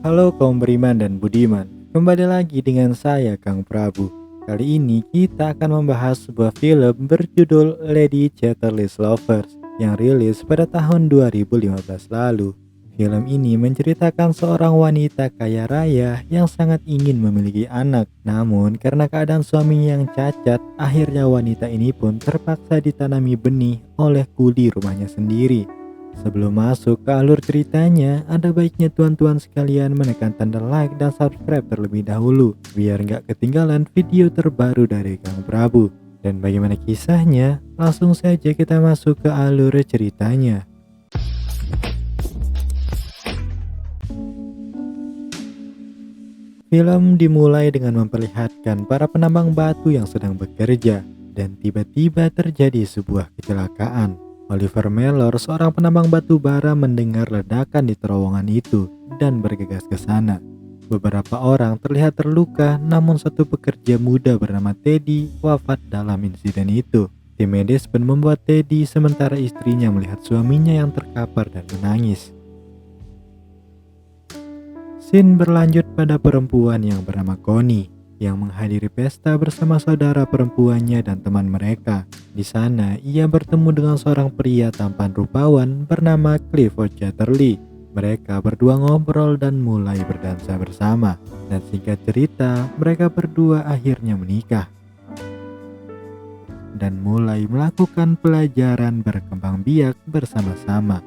Halo kaum beriman dan budiman, kembali lagi dengan saya Kang Prabu. Kali ini kita akan membahas sebuah film berjudul Lady Chatterley's Lovers yang rilis pada tahun 2015 lalu. Film ini menceritakan seorang wanita kaya raya yang sangat ingin memiliki anak. Namun karena keadaan suaminya yang cacat, akhirnya wanita ini pun terpaksa ditanami benih oleh kuli rumahnya sendiri. Sebelum masuk ke alur ceritanya, ada baiknya tuan-tuan sekalian menekan tanda like dan subscribe terlebih dahulu, biar nggak ketinggalan video terbaru dari Kang Prabu. Dan bagaimana kisahnya? Langsung saja kita masuk ke alur ceritanya. Film dimulai dengan memperlihatkan para penambang batu yang sedang bekerja, dan tiba-tiba terjadi sebuah kecelakaan. Oliver Mellor, seorang penambang batu bara, mendengar ledakan di terowongan itu dan bergegas ke sana. Beberapa orang terlihat terluka, namun satu pekerja muda bernama Teddy wafat dalam insiden itu. Tim medis pun membuat Teddy, sementara istrinya melihat suaminya yang terkapar dan menangis. Scene berlanjut pada perempuan yang bernama Connie yang menghadiri pesta bersama saudara perempuannya dan teman mereka. Di sana, ia bertemu dengan seorang pria tampan rupawan bernama Clifford Chatterley. Mereka berdua ngobrol dan mulai berdansa bersama. Dan singkat cerita, mereka berdua akhirnya menikah dan mulai melakukan pelajaran berkembang biak bersama-sama.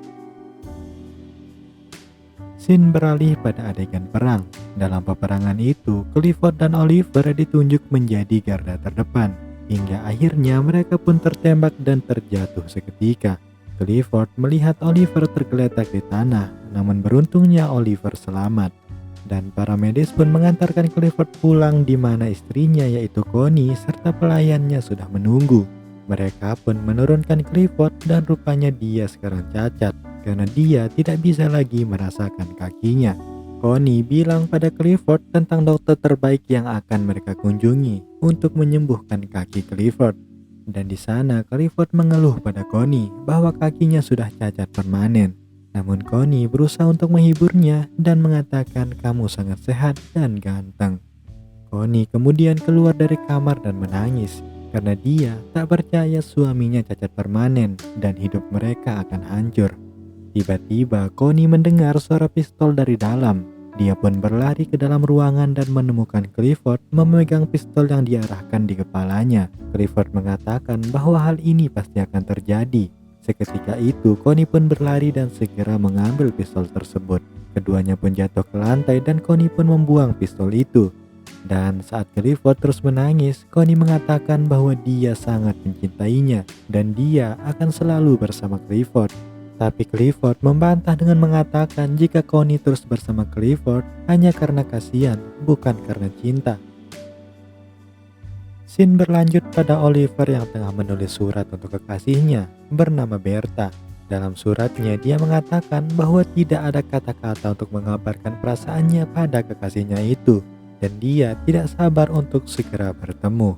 Scene beralih pada adegan perang. Dalam peperangan itu, Clifford dan Oliver ditunjuk menjadi garda terdepan. Hingga akhirnya mereka pun tertembak dan terjatuh seketika. Clifford melihat Oliver tergeletak di tanah, namun beruntungnya Oliver selamat. Dan para medis pun mengantarkan Clifford pulang, di mana istrinya yaitu Connie serta pelayannya sudah menunggu. Mereka pun menurunkan Clifford dan rupanya dia sekarang cacat karena dia tidak bisa lagi merasakan kakinya. Connie bilang pada Clifford tentang dokter terbaik yang akan mereka kunjungi untuk menyembuhkan kaki Clifford. Dan di sana Clifford mengeluh pada Connie bahwa kakinya sudah cacat permanen. Namun Connie berusaha untuk menghiburnya dan mengatakan kamu sangat sehat dan ganteng. Connie kemudian keluar dari kamar dan menangis karena dia tak percaya suaminya cacat permanen dan hidup mereka akan hancur. Tiba-tiba Connie mendengar suara pistol dari dalam. Dia pun berlari ke dalam ruangan dan menemukan Clifford memegang pistol yang diarahkan di kepalanya. Clifford mengatakan bahwa hal ini pasti akan terjadi. Seketika itu Connie pun berlari dan segera mengambil pistol tersebut. Keduanya pun jatuh ke lantai dan Connie pun membuang pistol itu. Dan saat Clifford terus menangis, Connie mengatakan bahwa dia sangat mencintainya dan dia akan selalu bersama Clifford. Tapi Clifford membantah dengan mengatakan jika Connie terus bersama Clifford hanya karena kasihan, bukan karena cinta. Scene berlanjut pada Oliver yang tengah menulis surat untuk kekasihnya bernama Bertha. Dalam suratnya dia mengatakan bahwa tidak ada kata-kata untuk mengabarkan perasaannya pada kekasihnya itu, dan dia tidak sabar untuk segera bertemu.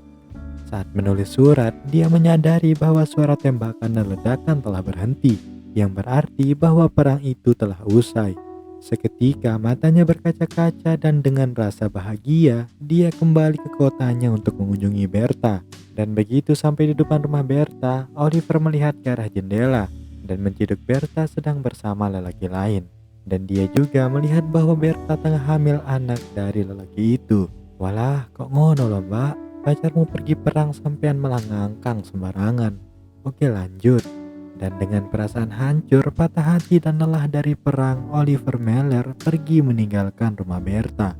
Saat menulis surat, dia menyadari bahwa suara tembakan dan ledakan telah berhenti, yang berarti bahwa perang itu telah usai. Seketika matanya berkaca-kaca dan dengan rasa bahagia, dia kembali ke kotanya untuk mengunjungi Bertha. Dan begitu sampai di depan rumah Bertha, Oliver melihat ke arah jendela dan menciduk Bertha sedang bersama lelaki lain. Dan dia juga melihat bahwa Bertha tengah hamil anak dari lelaki itu. Walah, kok ngono loh mbak, pacarmu pergi perang sampean malah ngangkang sembarangan. Oke lanjut. Dan dengan perasaan hancur, patah hati dan lelah dari perang, Oliver Mellor pergi meninggalkan rumah Bertha.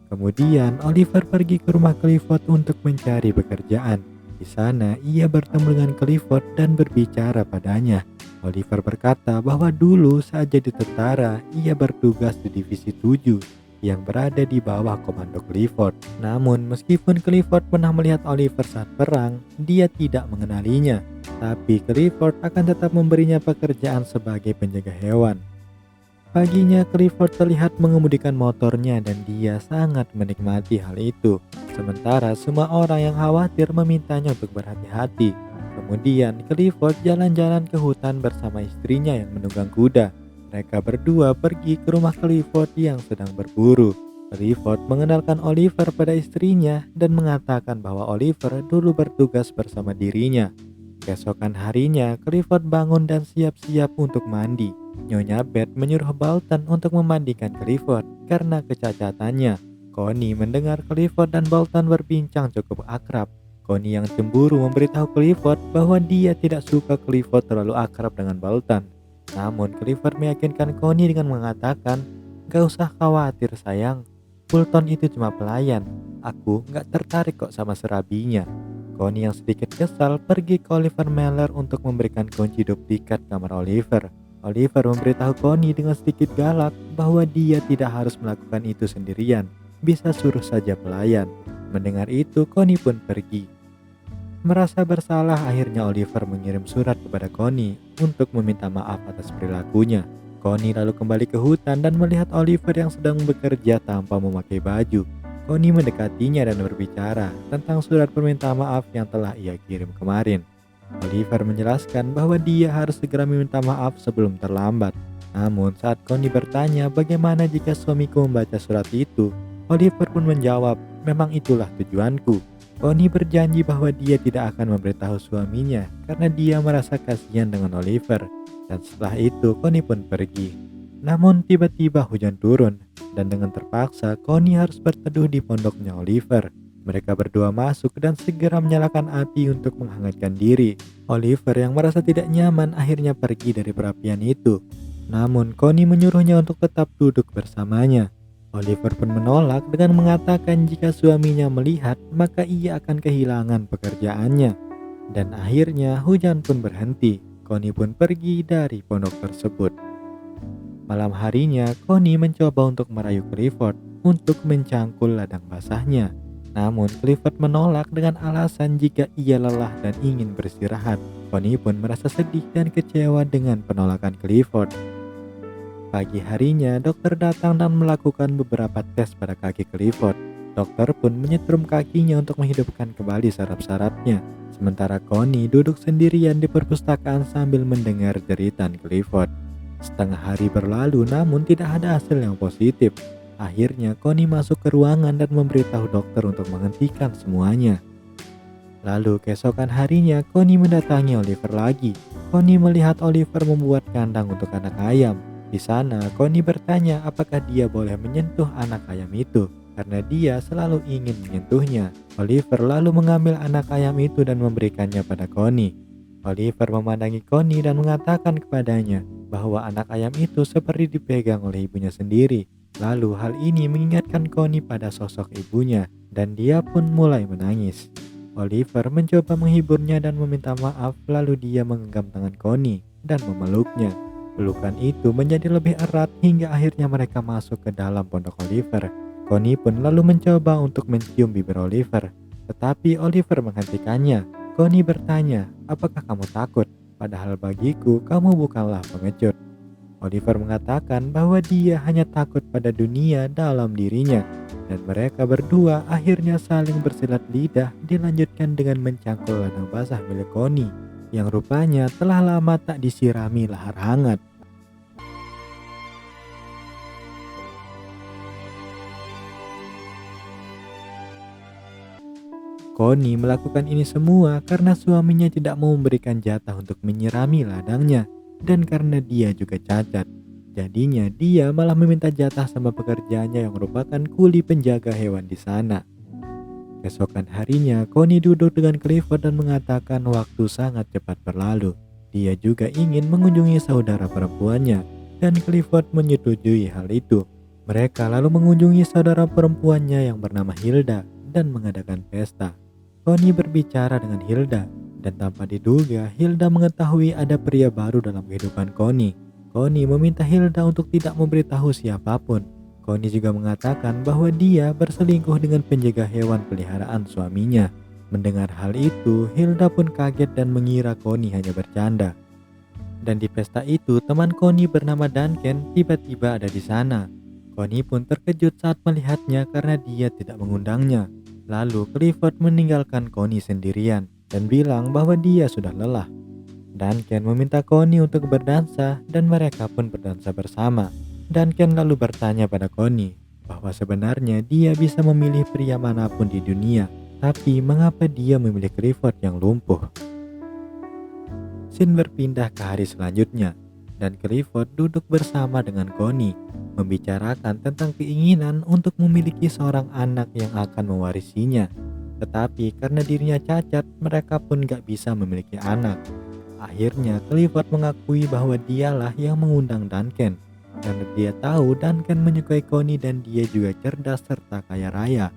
Kemudian Oliver pergi ke rumah Clifford untuk mencari pekerjaan. Di sana ia bertemu dengan Clifford dan berbicara padanya. Oliver berkata bahwa dulu saat jadi tentara, ia bertugas di divisi 7 yang berada di bawah komando Clifford. Namun meskipun Clifford pernah melihat Oliver saat perang, dia tidak mengenalinya. Tapi Clifford akan tetap memberinya pekerjaan sebagai penjaga hewan. Paginya Clifford terlihat mengemudikan motornya dan dia sangat menikmati hal itu. Sementara semua orang yang khawatir memintanya untuk berhati-hati. Kemudian Clifford jalan-jalan ke hutan bersama istrinya yang menunggang kuda. Mereka berdua pergi ke rumah Clifford yang sedang berburu. Clifford mengenalkan Oliver pada istrinya dan mengatakan bahwa Oliver dulu bertugas bersama dirinya. Keesokan harinya, Clifford bangun dan siap-siap untuk mandi. Nyonya Beth menyuruh Bolton untuk memandikan Clifford karena kecacatannya. Connie mendengar Clifford dan Bolton berbincang cukup akrab. Connie yang cemburu memberitahu Clifford bahwa dia tidak suka Clifford terlalu akrab dengan Bolton. Namun Clifford meyakinkan Connie dengan mengatakan, "Gak usah khawatir sayang, Bolton itu cuma pelayan. Aku gak tertarik kok sama serabinya." Connie yang sedikit kesal pergi ke Oliver Meller untuk memberikan kunci duplikat kamar Oliver. Oliver memberitahu Connie dengan sedikit galak bahwa dia tidak harus melakukan itu sendirian, bisa suruh saja pelayan. Mendengar itu, Connie pun pergi. Merasa bersalah, akhirnya Oliver mengirim surat kepada Connie untuk meminta maaf atas perilakunya. Connie lalu kembali ke hutan dan melihat Oliver yang sedang bekerja tanpa memakai baju. Connie mendekatinya dan berbicara tentang surat permintaan maaf yang telah ia kirim kemarin. Oliver menjelaskan bahwa dia harus segera meminta maaf sebelum terlambat. Namun saat Connie bertanya bagaimana jika suamiku membaca surat itu, Oliver pun menjawab, "Memang itulah tujuanku." Connie berjanji bahwa dia tidak akan memberitahu suaminya karena dia merasa kasihan dengan Oliver. Dan setelah itu Connie pun pergi. Namun tiba-tiba hujan turun dan dengan terpaksa Connie harus berteduh di pondoknya Oliver. Mereka berdua masuk dan segera menyalakan api untuk menghangatkan diri. Oliver yang merasa tidak nyaman akhirnya pergi dari perapian itu. Namun Connie menyuruhnya untuk tetap duduk bersamanya. Oliver pun menolak dengan mengatakan jika suaminya melihat maka ia akan kehilangan pekerjaannya. Dan akhirnya hujan pun berhenti. Connie pun pergi dari pondok tersebut. Malam harinya Connie mencoba untuk merayu Clifford untuk mencangkul ladang basahnya. Namun Clifford menolak dengan alasan jika ia lelah dan ingin beristirahat. Connie pun merasa sedih dan kecewa dengan penolakan Clifford. Pagi harinya, dokter datang dan melakukan beberapa tes pada kaki Clifford. Dokter pun menyetrum kakinya untuk menghidupkan kembali saraf-sarafnya. Sementara Connie duduk sendirian di perpustakaan sambil mendengar jeritan Clifford. Setengah hari berlalu namun tidak ada hasil yang positif. Akhirnya Connie masuk ke ruangan dan memberitahu dokter untuk menghentikan semuanya. Lalu keesokan harinya Connie mendatangi Oliver lagi. Connie melihat Oliver membuat kandang untuk anak ayam. Di sana, Connie bertanya apakah dia boleh menyentuh anak ayam itu, karena dia selalu ingin menyentuhnya. Oliver lalu mengambil anak ayam itu dan memberikannya pada Connie. Oliver memandangi Connie dan mengatakan kepadanya bahwa anak ayam itu seperti dipegang oleh ibunya sendiri. Lalu hal ini mengingatkan Connie pada sosok ibunya, dan dia pun mulai menangis. Oliver mencoba menghiburnya dan meminta maaf, lalu dia menggenggam tangan Connie dan memeluknya. Pelukan itu menjadi lebih erat hingga akhirnya mereka masuk ke dalam pondok Oliver. Connie pun lalu mencoba untuk mencium bibir Oliver, tetapi Oliver menghentikannya. Connie bertanya, "Apakah kamu takut? Padahal bagiku kamu bukanlah pengecut." Oliver mengatakan bahwa dia hanya takut pada dunia dalam dirinya. Dan mereka berdua akhirnya saling bersilat lidah, dilanjutkan dengan mencangkul ladang basah milik Connie yang rupanya telah lama tak disirami lahar hangat. Connie melakukan ini semua karena suaminya tidak mau memberikan jatah untuk menyirami ladangnya dan karena dia juga cacat. Jadinya dia malah meminta jatah sama pekerjaannya yang merupakan kuli penjaga hewan di sana. Keesokan harinya, Connie duduk dengan Clifford dan mengatakan waktu sangat cepat berlalu. Dia juga ingin mengunjungi saudara perempuannya dan Clifford menyetujui hal itu. Mereka lalu mengunjungi saudara perempuannya yang bernama Hilda dan mengadakan pesta. Connie berbicara dengan Hilda dan tanpa diduga Hilda mengetahui ada pria baru dalam kehidupan Connie. Connie meminta Hilda untuk tidak memberitahu siapapun. Connie juga mengatakan bahwa dia berselingkuh dengan penjaga hewan peliharaan suaminya. Mendengar hal itu, Hilda pun kaget dan mengira Connie hanya bercanda. Dan di pesta itu, teman Connie bernama Duncan tiba-tiba ada di sana. Connie pun terkejut saat melihatnya karena dia tidak mengundangnya. Lalu Clifford meninggalkan Connie sendirian dan bilang bahwa dia sudah lelah. Duncan meminta Connie untuk berdansa dan mereka pun berdansa bersama. Duncan lalu bertanya pada Connie bahwa sebenarnya dia bisa memilih pria manapun di dunia, tapi mengapa dia memilih Clifford yang lumpuh? Scene berpindah ke hari selanjutnya, dan Clifford duduk bersama dengan Connie, membicarakan tentang keinginan untuk memiliki seorang anak yang akan mewarisinya. Tetapi karena dirinya cacat, mereka pun gak bisa memiliki anak. Akhirnya Clifford mengakui bahwa dialah yang mengundang Duncan, karena dia tahu Duncan menyukai Connie dan dia juga cerdas serta kaya raya.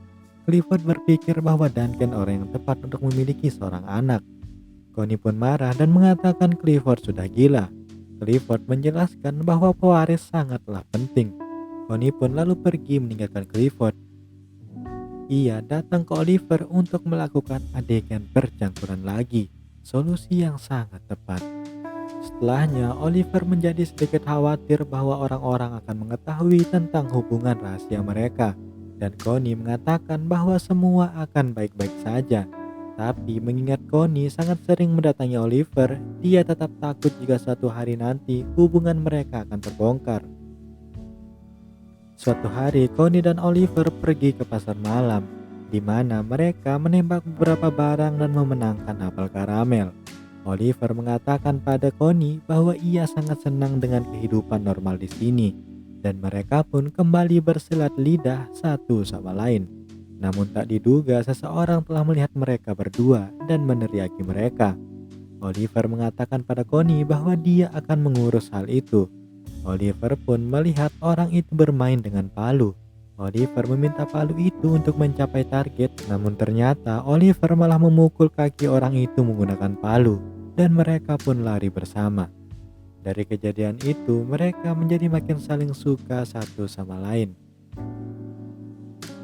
Clifford berpikir bahwa Duncan orang yang tepat untuk memiliki seorang anak. Connie pun marah dan mengatakan Clifford sudah gila. Clifford menjelaskan bahwa pewaris sangatlah penting. Connie pun lalu pergi meninggalkan Clifford. Ia datang ke Oliver untuk melakukan adegan percangkuran lagi, solusi yang sangat tepat. Setelahnya, Oliver menjadi sedikit khawatir bahwa orang-orang akan mengetahui tentang hubungan rahasia mereka, dan Connie mengatakan bahwa semua akan baik-baik saja. Tapi mengingat Connie sangat sering mendatangi Oliver, dia tetap takut jika suatu hari nanti hubungan mereka akan terbongkar. Suatu hari, Connie dan Oliver pergi ke pasar malam, di mana mereka menembak beberapa barang dan memenangkan apel karamel. Oliver mengatakan pada Connie bahwa ia sangat senang dengan kehidupan normal di sini, dan mereka pun kembali bersilat lidah satu sama lain. Namun tak diduga seseorang telah melihat mereka berdua dan meneriaki mereka. Oliver mengatakan pada Connie bahwa dia akan mengurus hal itu. Oliver pun melihat orang itu bermain dengan palu. Oliver meminta palu itu untuk mencapai target, namun ternyata Oliver malah memukul kaki orang itu menggunakan palu, dan mereka pun lari bersama. Dari kejadian itu, mereka menjadi makin saling suka satu sama lain.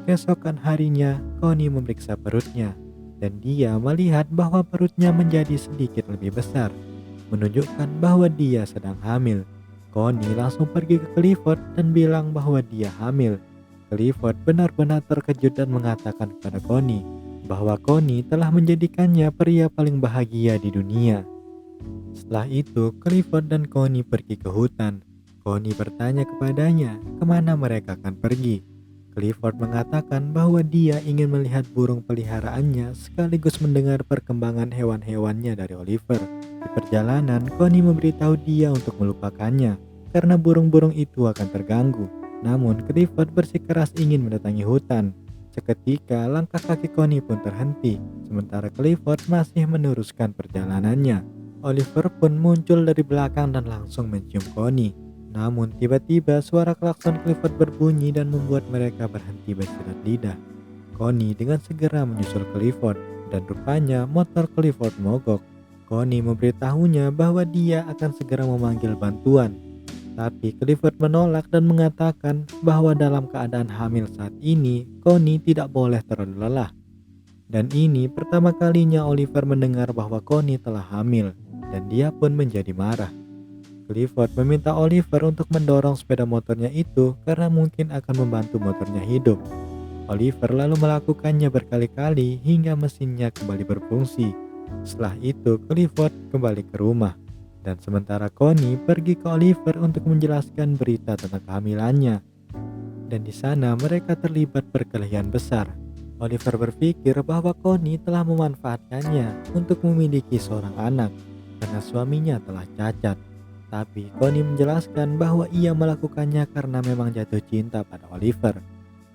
Keesokan harinya, Connie memeriksa perutnya, dan dia melihat bahwa perutnya menjadi sedikit lebih besar, menunjukkan bahwa dia sedang hamil. Connie langsung pergi ke Clifford dan bilang bahwa dia hamil. Clifford benar-benar terkejut dan mengatakan kepada Connie bahwa Connie telah menjadikannya pria paling bahagia di dunia. Setelah itu, Clifford dan Connie pergi ke hutan. Connie bertanya kepadanya kemana mereka akan pergi. Clifford mengatakan bahwa dia ingin melihat burung peliharaannya sekaligus mendengar perkembangan hewan-hewannya dari Oliver. Di perjalanan, Connie memberitahu dia untuk melupakannya karena burung-burung itu akan terganggu. Namun Clifford bersikeras ingin mendatangi hutan. Seketika langkah kaki Connie pun terhenti, sementara Clifford masih meneruskan perjalanannya. Oliver pun muncul dari belakang dan langsung mencium Connie. Namun tiba-tiba suara klakson Clifford berbunyi dan membuat mereka berhenti bersilat lidah. Connie dengan segera menyusul Clifford, dan rupanya motor Clifford mogok. Connie memberitahunya bahwa dia akan segera memanggil bantuan. Tapi Clifford menolak dan mengatakan bahwa dalam keadaan hamil saat ini, Connie tidak boleh terlalu lelah. Dan ini pertama kalinya Oliver mendengar bahwa Connie telah hamil, dan dia pun menjadi marah. Clifford meminta Oliver untuk mendorong sepeda motornya itu karena mungkin akan membantu motornya hidup. Oliver lalu melakukannya berkali-kali hingga mesinnya kembali berfungsi. Setelah itu, Clifford kembali ke rumah. Dan sementara Connie pergi ke Oliver untuk menjelaskan berita tentang kehamilannya. Dan di sana mereka terlibat perkelahian besar. Oliver berpikir bahwa Connie telah memanfaatkannya untuk memiliki seorang anak karena suaminya telah cacat. Tapi Connie menjelaskan bahwa ia melakukannya karena memang jatuh cinta pada Oliver.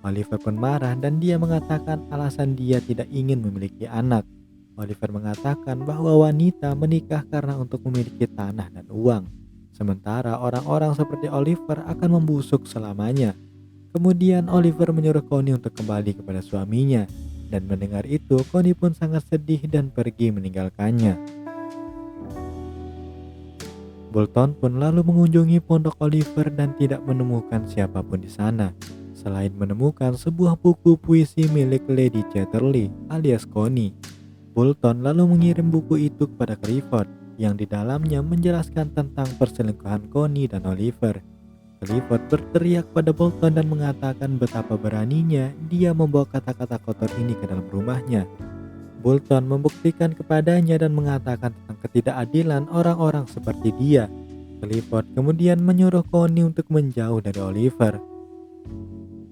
Oliver pun marah dan dia mengatakan alasan dia tidak ingin memiliki anak. Oliver mengatakan bahwa wanita menikah karena untuk memiliki tanah dan uang. Sementara orang-orang seperti Oliver akan membusuk selamanya. Kemudian Oliver menyuruh Connie untuk kembali kepada suaminya. Dan mendengar itu, Connie pun sangat sedih dan pergi meninggalkannya. Bolton pun lalu mengunjungi pondok Oliver dan tidak menemukan siapapun di sana, selain menemukan sebuah buku puisi milik Lady Chatterley alias Connie. Bolton lalu mengirim buku itu kepada Clifford, yang di dalamnya menjelaskan tentang perselingkuhan Connie dan Oliver. Clifford berteriak pada Bolton dan mengatakan betapa beraninya dia membawa kata-kata kotor ini ke dalam rumahnya. Bolton membuktikan kepadanya dan mengatakan tentang ketidakadilan orang-orang seperti dia. Clifford kemudian menyuruh Connie untuk menjauh dari Oliver.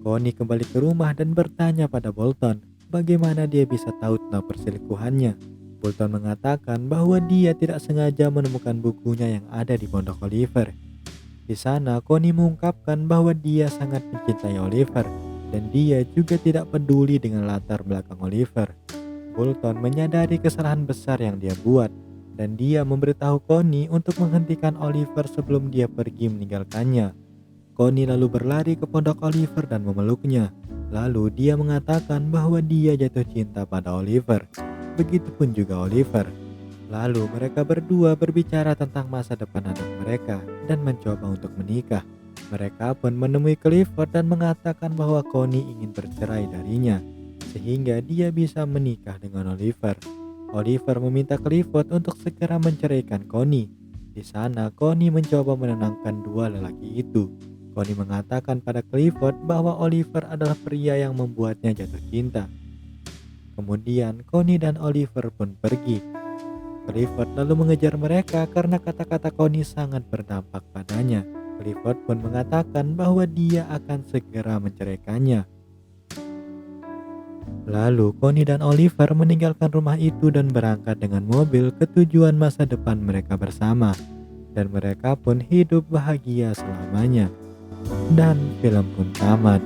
Connie kembali ke rumah dan bertanya pada Bolton bagaimana dia bisa tahu tentang perselingkuhannya. Bolton mengatakan bahwa dia tidak sengaja menemukan bukunya yang ada di pondok Oliver. Di sana, Connie mengungkapkan bahwa dia sangat mencintai Oliver dan dia juga tidak peduli dengan latar belakang Oliver. Bolton menyadari kesalahan besar yang dia buat dan dia memberitahu Connie untuk menghentikan Oliver sebelum dia pergi meninggalkannya. Connie lalu berlari ke pondok Oliver dan memeluknya. Lalu dia mengatakan bahwa dia jatuh cinta pada Oliver. Begitupun juga Oliver. Lalu mereka berdua berbicara tentang masa depan anak mereka dan mencoba untuk menikah. Mereka pun menemui Clifford dan mengatakan bahwa Connie ingin bercerai darinya, sehingga dia bisa menikah dengan Oliver. Oliver meminta Clifford untuk segera menceraikan Connie. Di sana, Connie mencoba menenangkan dua lelaki itu. Connie mengatakan pada Clifford bahwa Oliver adalah pria yang membuatnya jatuh cinta. Kemudian, Connie dan Oliver pun pergi. Clifford lalu mengejar mereka karena kata-kata Connie sangat berdampak padanya. Clifford pun mengatakan bahwa dia akan segera menceraikannya. Lalu Connie dan Oliver meninggalkan rumah itu dan berangkat dengan mobil ke tujuan masa depan mereka bersama. Dan mereka pun hidup bahagia selamanya. Dan film pun tamat.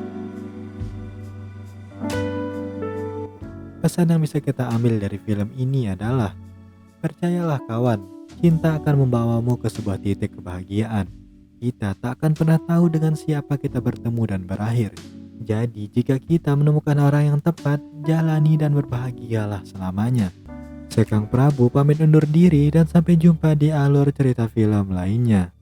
Pesan yang bisa kita ambil dari film ini adalah, percayalah kawan, cinta akan membawamu ke sebuah titik kebahagiaan. Kita tak akan pernah tahu dengan siapa kita bertemu dan berakhir. Jadi jika kita menemukan orang yang tepat, jalani dan berbahagialah selamanya. Saya Kang Prabu pamit undur diri dan sampai jumpa di alur cerita film lainnya.